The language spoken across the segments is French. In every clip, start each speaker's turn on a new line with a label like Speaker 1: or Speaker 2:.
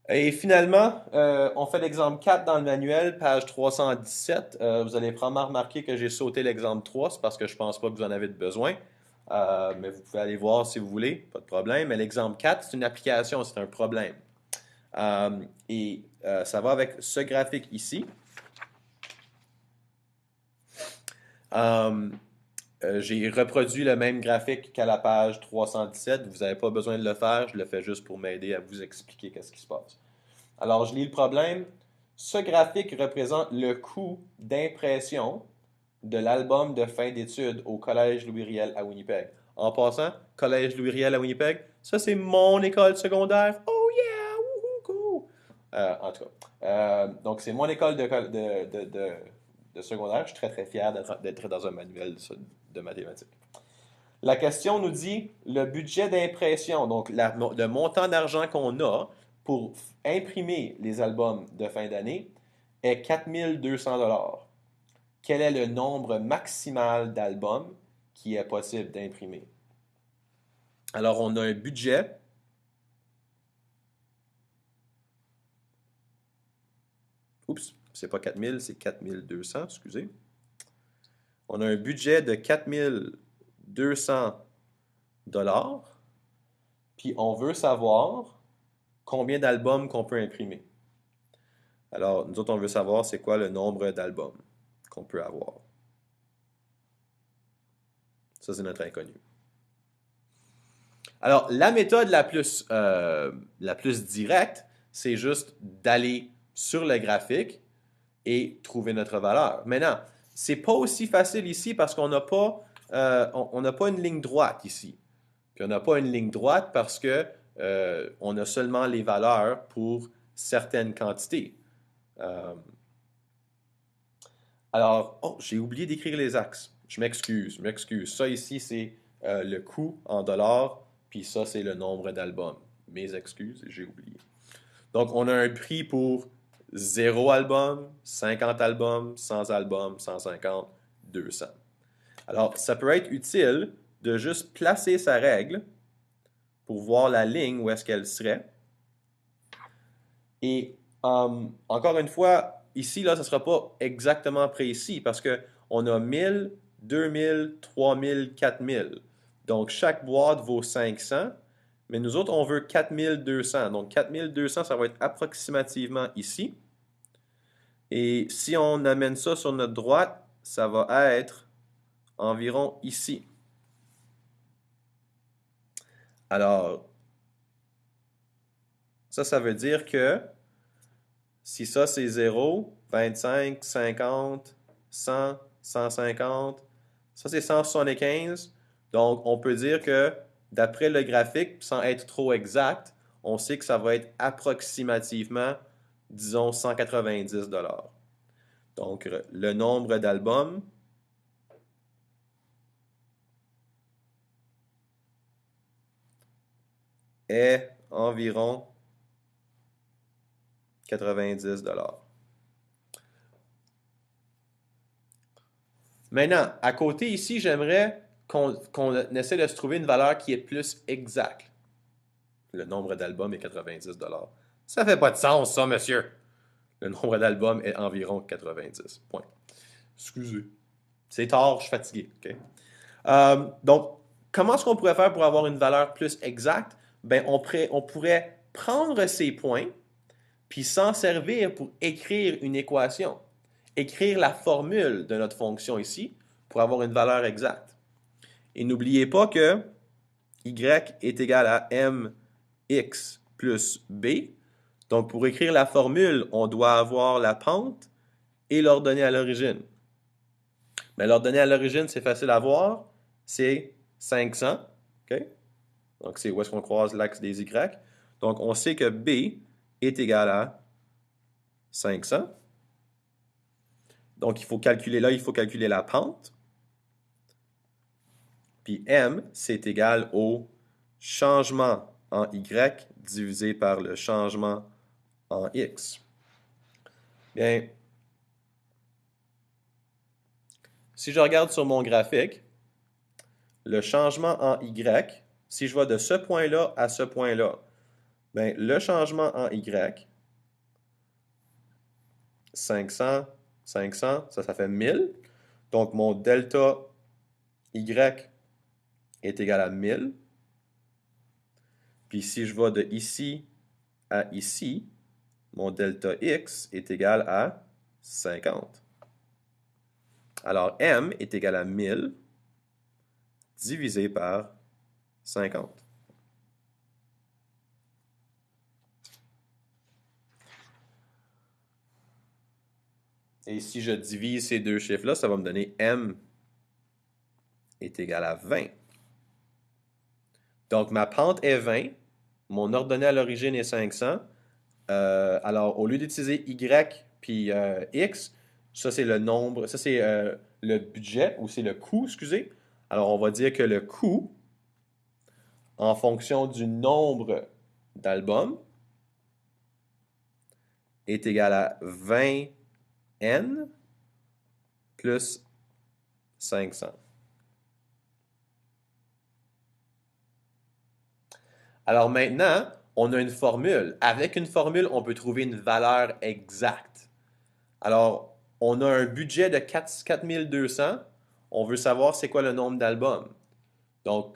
Speaker 1: Et finalement, on fait l'exemple 4 dans le manuel, page 317. Vous allez probablement remarquer que j'ai sauté l'exemple 3, c'est parce que je pense pas que vous en avez besoin. Mais vous pouvez aller voir si vous voulez, pas de problème. Mais l'exemple 4, c'est une application, c'est un problème. Ça va avec ce graphique ici. Euh, j'ai reproduit le même graphique qu'à la page 317. Vous n'avez pas besoin de le faire, je le fais juste pour m'aider à vous expliquer qu'est-ce qui se passe. Alors, je lis le problème. Ce graphique représente le coût d'impression de l'album de fin d'études au Collège Louis-Riel à Winnipeg. En passant, Collège Louis-Riel à Winnipeg, ça c'est mon école secondaire. Oh yeah! Wouhou, cool! En tout cas, donc c'est mon école de secondaire. Je suis très très fier d'être dans un manuel de mathématiques. La question nous dit le budget d'impression, donc le montant d'argent qu'on a pour imprimer les albums de fin d'année est 4200 $. Quel est le nombre maximal d'albums qui est possible d'imprimer? Alors, on a un budget. Oups, c'est pas 4000, c'est 4200, excusez. On a un budget de 4200 $, puis on veut savoir combien d'albums qu'on peut imprimer. Alors, nous autres, on veut savoir c'est quoi le nombre d'albums qu'on peut avoir. Ça, c'est notre inconnu. Alors, la méthode la plus directe, c'est juste d'aller sur le graphique et trouver notre valeur. Maintenant, c'est pas aussi facile ici parce qu'on n'a pas, on n'a pas une ligne droite ici. Puis on n'a pas une ligne droite parce que on a seulement les valeurs pour certaines quantités. Euh, alors, oh, j'ai oublié d'écrire les axes. Je m'excuse. Ça ici, c'est le coût en dollars, puis ça, c'est le nombre d'albums. Mes excuses, j'ai oublié. Donc, on a un prix pour 0 album, 50 albums, 100 albums, 150, 200. Alors, ça peut être utile de juste placer sa règle pour voir la ligne où est-ce qu'elle serait. Et encore une fois, ici, là, ça ne sera pas exactement précis parce qu'on a 1000, 2000, 3000, 4000. Donc, chaque boîte vaut 500, mais nous autres, on veut 4200. Donc, 4200, ça va être approximativement ici. Et si on amène ça sur notre droite, ça va être environ ici. Alors, ça veut dire que si ça c'est 0, 25, 50, 100, 150, ça c'est 175. Donc, on peut dire que d'après le graphique, sans être trop exact, on sait que ça va être approximativement, disons, 190 $. Donc, le nombre d'albums est environ 90 $. Maintenant, à côté ici, j'aimerais qu'on essaie de se trouver une valeur qui est plus exacte. Le nombre d'albums est 90 $. Ça fait pas de sens, ça, monsieur. Le nombre d'albums est environ 90. Point. Excusez. C'est tard, je suis fatigué. OK? Donc, comment est-ce qu'on pourrait faire pour avoir une valeur plus exacte? Ben, on pourrait prendre ces points puis s'en servir pour écrire une équation. Écrire la formule de notre fonction ici pour avoir une valeur exacte. Et n'oubliez pas que y est égal à mx plus b. Donc, pour écrire la formule, on doit avoir la pente et l'ordonnée à l'origine. Mais l'ordonnée à l'origine, c'est facile à voir. C'est 500. Okay? Donc, c'est où est-ce qu'on croise l'axe des y. Donc, on sait que b est égal à 500. Donc, il faut calculer la pente. Puis m, c'est égal au changement en y divisé par le changement en x. Bien, si je regarde sur mon graphique, le changement en y, si je vais de ce point-là à ce point-là, ben, le changement en Y, 500, 500, ça fait 1000. Donc, mon delta Y est égal à 1000. Puis si je vais de ici à ici, mon delta X est égal à 50. Alors, M est égal à 1000 divisé par 50. Et si je divise ces deux chiffres-là, ça va me donner M est égal à 20. Donc, ma pente est 20. Mon ordonnée à l'origine est 500. Alors, au lieu d'utiliser Y puis X, ça c'est le nombre, ça c'est le budget, ou c'est le coût, excusez. Alors, on va dire que le coût, en fonction du nombre d'albums, est égal à 20N plus 500. Alors maintenant, on a une formule. Avec une formule, on peut trouver une valeur exacte. Alors, on a un budget de 4200. On veut savoir c'est quoi le nombre d'albums. Donc,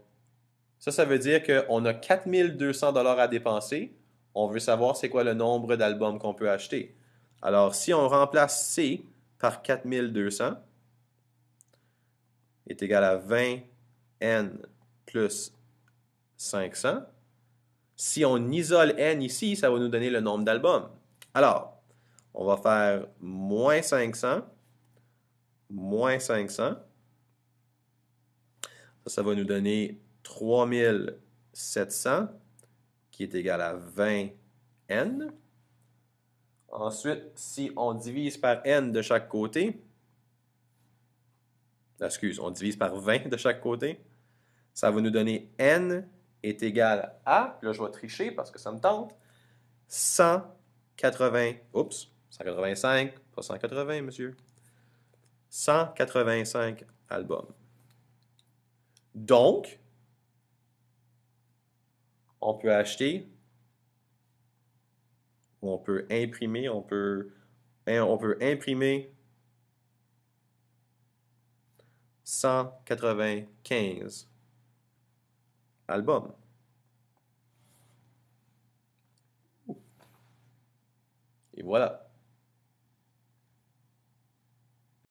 Speaker 1: ça veut dire qu'on a 4200 dollars à dépenser. On veut savoir c'est quoi le nombre d'albums qu'on peut acheter. Alors, si on remplace C par 4200, est égal à 20N plus 500. Si on isole N ici, ça va nous donner le nombre d'albums. Alors, on va faire moins 500, moins 500. Ça va nous donner 3700, qui est égal à 20N. Ensuite, si on divise par N de chaque côté, on divise par 20 de chaque côté, ça va nous donner N est égal à, là je vais tricher parce que ça me tente, 185, pas 180, monsieur, 185 albums. Donc, on peut acheter, on peut imprimer, on peut imprimer 195 albums. Et voilà.